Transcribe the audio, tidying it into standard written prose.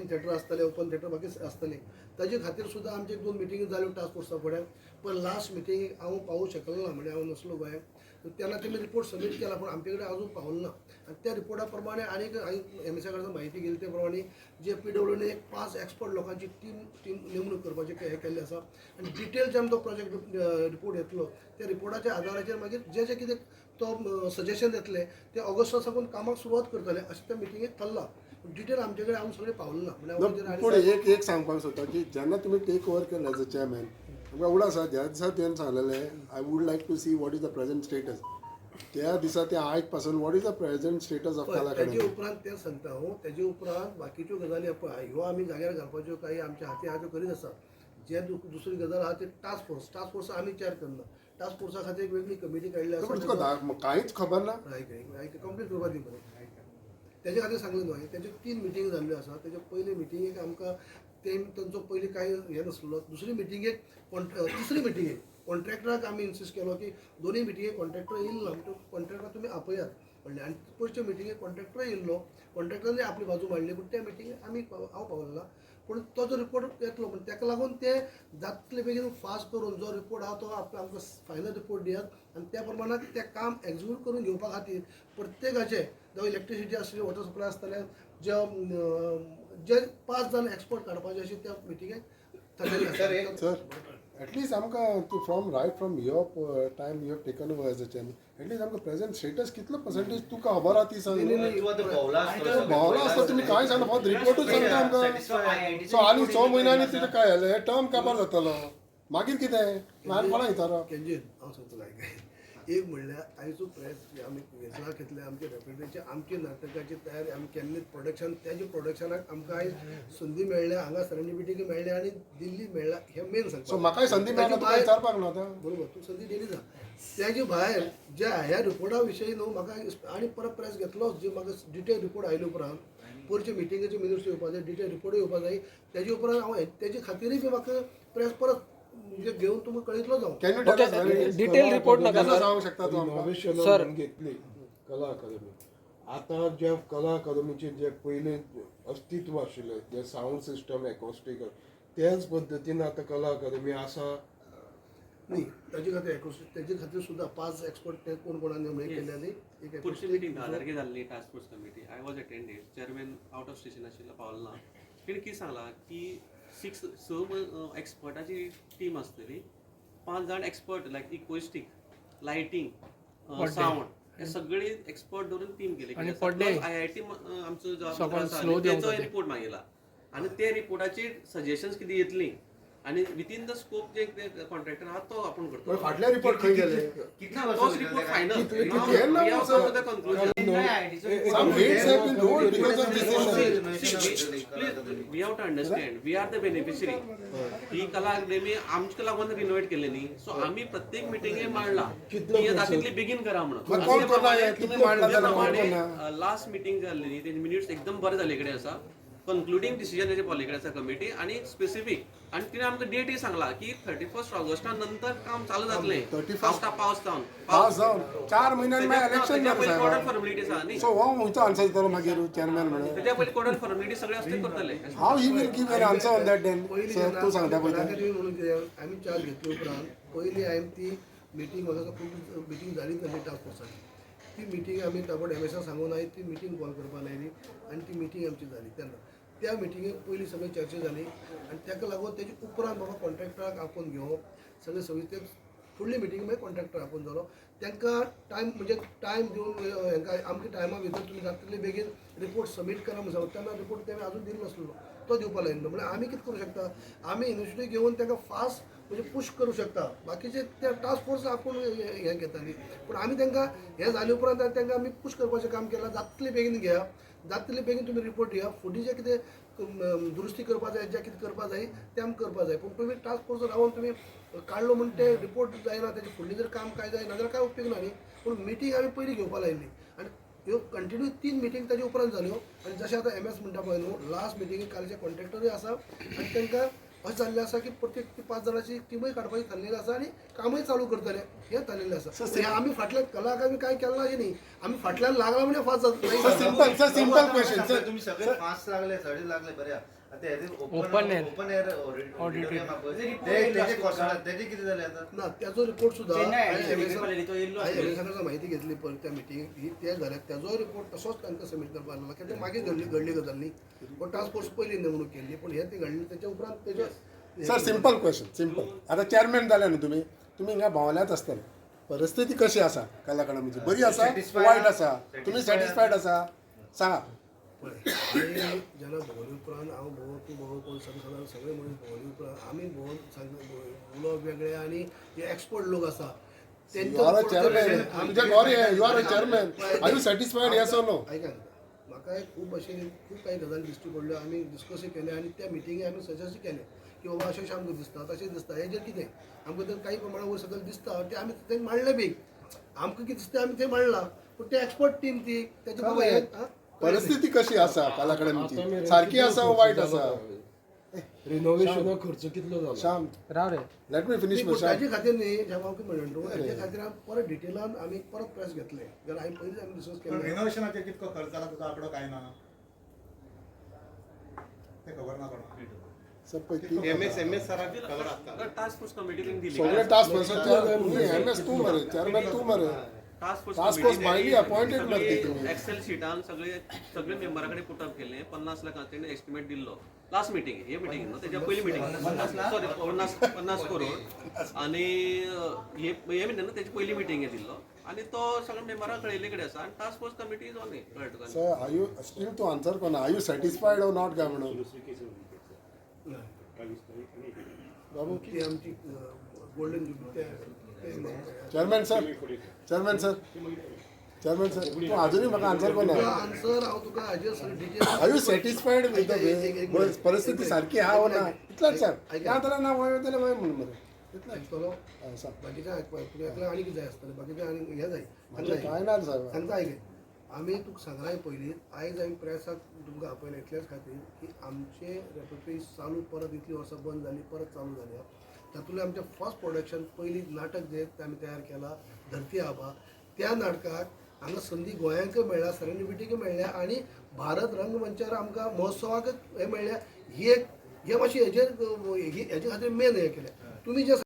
Theatre आसतले open theatre बाकी आसतले ताजे खातीर सुद्दां आमचे 1-2 मिटिंगी जाल्यो टास्क फोर्सा फुड्यान पण लास्ट मिटिंगेक हांव पावूंक शकलो ना म्हणजे हांव नसलो गोंयांत तेन्ना तेमी रिपोर्ट सबमीट केला पण आमचे कडेन अजून पावलो ना आनी त्या रिपोर्टा प्रमाणे आनीक हांवें एमएसआ कडल्यान म्हायती घेतली ते प्रमाणे जे PWDने एक 5 एक्सपर्ट लोकांची टीम नेमणूक करपाचे हे केल्ले आसा आनी डिटेल जेन्ना तो प्रोजेक्ट रिपोर्ट येतलो त्या रिपोर्टाच्या आदाराचेर मागीर जे जे कितें तो सजेशन येतले ते ऑगस्टा साकून कामाक सुरवात करतले अशें त्या मिटिंगेक थारला डिटेल आमचे कडेन हांव सगळें पावलो ना म्हणजे पूण एक सांगपाक सोदता की जेन्ना तुमी टेक ओवर केलें एज अ चेअरमॅन आमकां उगड आसा ज्या दिसा तुवें सांगलेलें I would like to see what is the present status त्या दिसा ते आयज पासून what is the present status of Kala तेजे अकादमी उपरांत तें सांगता हांव तेजे उपरांत बाकीच्यो गजाली पळय ह्यो आमी जाग्यार घालपाच्यो काही आमच्या हाती आहा त्यो करीत आसा जे दुसरी गजाल आहा ती टास्क फोर्स आमी चॅर करना टास्क फोर्सा खातीर एक वेगळी कमिटी काडली आसा कांयच खबर ना कंप्लीट करपा दी बरें तेजे खातीर सांगलें न्हू हांवें तेज्यो 3 मिटींग जाल्ल्यो आसा तेजे पयले मिटिंगेक आमकां तांचो पयलीं कांय हें नासलो दुसरी मिटिंगेक तिसरी मिटिंगेक कॉन्ट्रॅक्टराक आमी इन्सिस्ट केलो की दोनूय मिटिंगेक कॉन्ट्रॅक्टर येयलो ना तो कॉन्ट्रॅक्टर तुमी आपयात म्हणलें आनी पयरच्या मिटिंगेक कॉन्ट्रॅक्टर येयल्लो कॉन्ट्रॅक्टरांनी आपली बाजू मांडली पूण त्या मिटिंगेक हांव पावलो ना पूण तो जो रिपोर्ट येतलो पूण ताका लागून ते जातले बेगीन फास्ट करून जो रिपोर्ट आहा तो आमकां फायनल रिपोर्ट दियात आनी त्या प्रमाणात तें काम एक्झिक्यूट करून घेवपा खातीर प्रत्येकाचे जावं इलेक्ट्रिसिटी आसली वॉटर सप्लाय आसतले जे 5 जाण एक्सपर्ट काडपाचे अशें त्या मिटिंगेक थारलेलें आसा एटलीस्ट आमकां from right from your time you have taken over as a chairman at least आमकां प्रेझेंट स्टेटस कितलो पर्संटेज तुका खबर आहा ती सांग भोवला आसता तुमी कांय सांगना फक्त रिपोर्टूच सांगता आमकां सो आनी 6 म्हयन्यांनी तुजें काय जालें टर्म काबार जातलो मागीर कितें हांवें कोणाक विचारप केंजीन हांव सांगतलो एक म्हणल्यार आयचो प्रेस आमी वेचणा घेतले आमचे रेफ्रिजरेटरचे आमचे नाटकाची तयारी आमी केल्ली प्रोडक्शन त्याचे प्रोडक्शनाक आमकां आयज संदी मेळ्ळ्या हांगा सेरेंडिपिटी मेळ्ळें आनी दिल्ली मेळ्ळा हे मेन सांगता सो म्हाकाय संदी मेळ्ळा तुका विचारपाक न्हू आतां बरोबर तूं संदी दिली ना त्याचे भायर ज्या ह्या रिपोर्टा विशयी न्हू म्हाका आनी परत प्रेस घेतलो जे म्हाका डिटेल रिपोर्ट आयले उपरांत पयरचे मिटिंगेचे मिनिट्स येवपा जाय डिटेल रिपोर्ट येवपा जाय तेजे उपरांत हांव तेजे खातीरय बी म्हाका प्रेस परत म्हणजे घेवन तुमकां कळयतलो जावं डिटेल रिपोर्ट नाका सांगूंक शकता तूं आमकां सर घेतली कला अकादमी आता जे कला अकादमीचे जे पयले अस्तित्व आशिल्लें जे साऊंड सिस्टम एकॉस्टीक त्याच पद्दतीन आता कला अकादमी आसा न्ही ताजे खातीर सुद्दां 5 एक्सपर्ट ते कोणान नेमणे केल्ले एक पुढची मीटिंग 10 तारखेर जाल्ली task force committee I was attended chairman out of station आशिल्लो पावलो ना तेणें कितें सांगलां की 6 एक्सपर्टाची टीम आसतली 5 जाण एक्सपर्ट लायक इक्वेस्टीक लायटिंग साऊंड हे सगळे एक्सपर्ट धरून टीम केली IIT आमचो जो रिपोर्ट मागितला आणि त्या रिपोर्टाची सजेशन्स किती येतली आणि विथिन द स्कोप जे कॉन्ट्रॅक्टर आहा तो आपण करतो फाटले रिपोर्ट खंय गेले तोच report final we have to understand we are the beneficiary ही कला अकादमी आमच्या लागून रिनोव्हेट केली न्ही सो आम्ही प्रत्येक मिटिंगे मांडला की तातूंतली बेगीन करा म्हणून लास्ट मिटिंग जाल्ली न्ही तेजे मिनिट्स एकदम बरे जाले कडेन आसा कन्क्लुडिंग डिसिजन तेजे पॉलिकडे आसा कमिटी आणि स्पेसिफिक आणि तिने आमकां डेटय सांगला की 31 ऑगस्टा नंतर काम चालू जातलें पावस जावन 4 म्हयन्यांनी मागीर इलेक्शन कोर्टान फॉर्मेलिटीज आहा न्ही सो हो खंयचो आन्सर दितलो मागीर चेअरमॅन म्हणून तेच्या पयलीं कोर्टान फॉर्मेलिटी सगळे असते करतले हाव he will give an answer on that then sir तूं सांगता पळय म्हणून कितें आमी चार्ज घेतले उपरांत पयलीं हांवें ती मिटींग म्हाका मिटींग जाली नासली टास्क फोर्साची ती मिटींग आमी ताबड एमएसआ सांगून हांवें ती मिटींग कॉल करपा लायली आनी ती मिटींग आमची जाली तेन्ना त्या मिटिंगेक पयलीं सगळी चर्चा जाली आनी ताका लागून तेजे उपरांत बाबा कॉन्ट्रॅक्टराक आपोवन घेवप सगळी ते फुडली मिटींग मागीर कॉन्ट्रॅक्टर आपोवन जालो तांकां टायम म्हणजे टायम दिवन हांकां आमच्या टायमा भितर तुमी जाता तितले बेगीन रिपोर्ट सबमीट करा म्हणून सांगता तेन्ना रिपोर्ट तेणें अजून दिलो नासलो तो दिवपा लायिल्लो म्हणजे आमी कितें करूं शकता आमी इनिशिएटीव घेवन तांकां फास्ट म्हणजे पुश करूं शकता बाकीचे त्या टास्क फोर्स आपूण हें घेताली पूण आमी तांकां हें जाले उपरांत तांकां आमी पुश करपाचें काम केलां जाता तितले बेगीन घेया जाता तितले बेगीन तुमी रिपोर्ट दिया फुडें जें कितें दुरुस्ती करपा जाय जें कितें करपा जाय तें आमकां करपा जाय पूण तुमी टास्क फोर्स रावन तुमी काडलो म्हण ते रिपोर्ट जायना तेजें फुडलीं जर काम काय जायना जाल्यार काय उपयोग ना न्ही पूण मिटींग आमी पयलीं घेवपा लायिल्ली आनी ह्यो कंटिन्यू 3 मिटींग ताजे उपरांत जाल्यो आनी जशें आतां MS म्हणटा पळय न्हू लास्ट मिटींगेक कालचे कॉन्ट्रॅक्टरूय आसा आनी तांकां अशें जाल्लें आसा की प्रत्येक 5 जाणांची टिमूय काडपाची थारलेली आसा आनी कामूय चालू करतले हें थारलेलें आसा हें आमी फाटल्या कला अकादमी काय केलें ना अशें न्ही आमी फाटल्यान लागला म्हणजे फास्ट जाता सिंपल क्वेश्चन तुम्ही सगळे फास्ट लागले सडे लागले बऱ्या ओपन एअर ना त्याचो रिपोर्ट सुद्धा एमएसआरचा माहिती घेतली पण त्या मिटिंगेक ते जाल्यार त्याचो रिपोर्ट तसोच तांकां सबमीट करपाक लागला कित्याक ते मागीर घडली गजाल न्ही पण टास्क फोर्स पयली नेमणूक केल्ली पण हे ते घडली त्याच्या उपरांत तेजो सर सिंपल क्वेश्चन सिंपल आता चेअरमॅन जाले न्हू तुमी हिंगा भोंवल्याच आसतले परिस्थिती कशी आसा कला अकादमीची बरी आसा वायट आसा तुमी सॅटिस्फायड आसा सांगा आमी जेन्ना भोंवली उपरांत हांव भोंव तूं भोंव कोण सगळे म्हणून भोंवली उपरांत आमी भोंवन उलोवप वेगळें आनी जे एक्सपर्ट लोक आसा You are a chairman. आमच्या गोरे you are a chairman. Are you satisfied? Yes or no? ऐका म्हाका खूब भाशेन खूब काही गजाली दिश्टी पडल्यो आमी डिस्कसूय केले आनी त्या मिटिंगे आमी सजेस्ट केले की बाबा अशें अशें आमकां दिसता तशें दिसता हेजेर कितें आमकां तर काही प्रमाणात वयर सकयल दिसता ते आमी थंय मांडले बी आमकां कितें दिसता आमी थंय मांडला पूण ते एक्सपर्ट टीम ती तेजे बाबा हे परिस्थिती कशी आसा कला अकादमीची सारखी आसा वायट आसा रिनोव्हेशनाक खर्च कितलो झाला श्याम राव रे लेट मी फिनिश पूण श्याम ताजे खातीर न्ही जेव्हा हांव कितें म्हणटा ताजे खातीर हांव परत डिटेलान आमी परत प्रेस घेतले जाल्यार हांवें पयलींच आमी डिस्कस केले रिनोव्हेशनाचे कितको खर्च जाला तुका आंकडो काय ना ते खबर ना कोणाक सब पैकी टास्क फोर्स कमिटीन दिली सगळे टास्क फोर्स एमएस तू मरे चेअरमॅन तू मरे टास्क टास्क फोर्स भायली अपॉइंटेड मरे तुम्ही एक्सेल शिटान सगळे मेंबराकडे पुटअप केले 50 लाखांचे एस्टिमेट दिल्लो लास्ट मिटिंग हे मिटिंग न्हू त्याच्या पयली मिटिंग सॉरी 50 करोड आणि हे म्हणटा न्हू त्याची पयली मिटिंग दिल्लो आणि तो सगळ्या मेंबराक कळयले कडेन आसा आणि task force committee is on it कळ्ळें तुका sir are you still to answer कोना are you satisfied or not काय म्हणून बाबू ती आमची golden jubilee chairman sir chairman sir chairman sir तू अजूनही म्हाका आन्सर कोना आन्सर हांव तुका हाजेर sir detail are you satisfied with the way परिस्थिती सारखी हा ना इतलाच सर त्या जाल्यार ना वय जाल्यार वय म्हणून मरे इतलाच आयकतलो सांग बाकीचे आयकपाक तुमी एकल्याक आनी कितें जाय आसतलें बाकीचे आनी हे जाय म्हणजे काय ना साहेब सांगता आयकय आमी तुका सांगलाय पयलीं आयज आमी प्रेसाक तुमकां आपयलें इतलेच खातीर की आमचे रेपरटरी चालू परत इतली वर्सां बंद जाली परत चालू जाल्या तातूंतलें आमचें फर्स्ट प्रोडक्शन पयलीं नाटक जें आमी तयार केलां धरती आबा त्या नाटकाक हांगा संदी गोंयांकय मेळ्ळ्या सेरेंडिपिटीकय मेळ्ळ्या आनी भारत रंगमंचार आमकां महोत्सवाक हे मेळ्ळ्या ही एक हे मातशी हेजे खातीर मेन हें केलें तुमी जें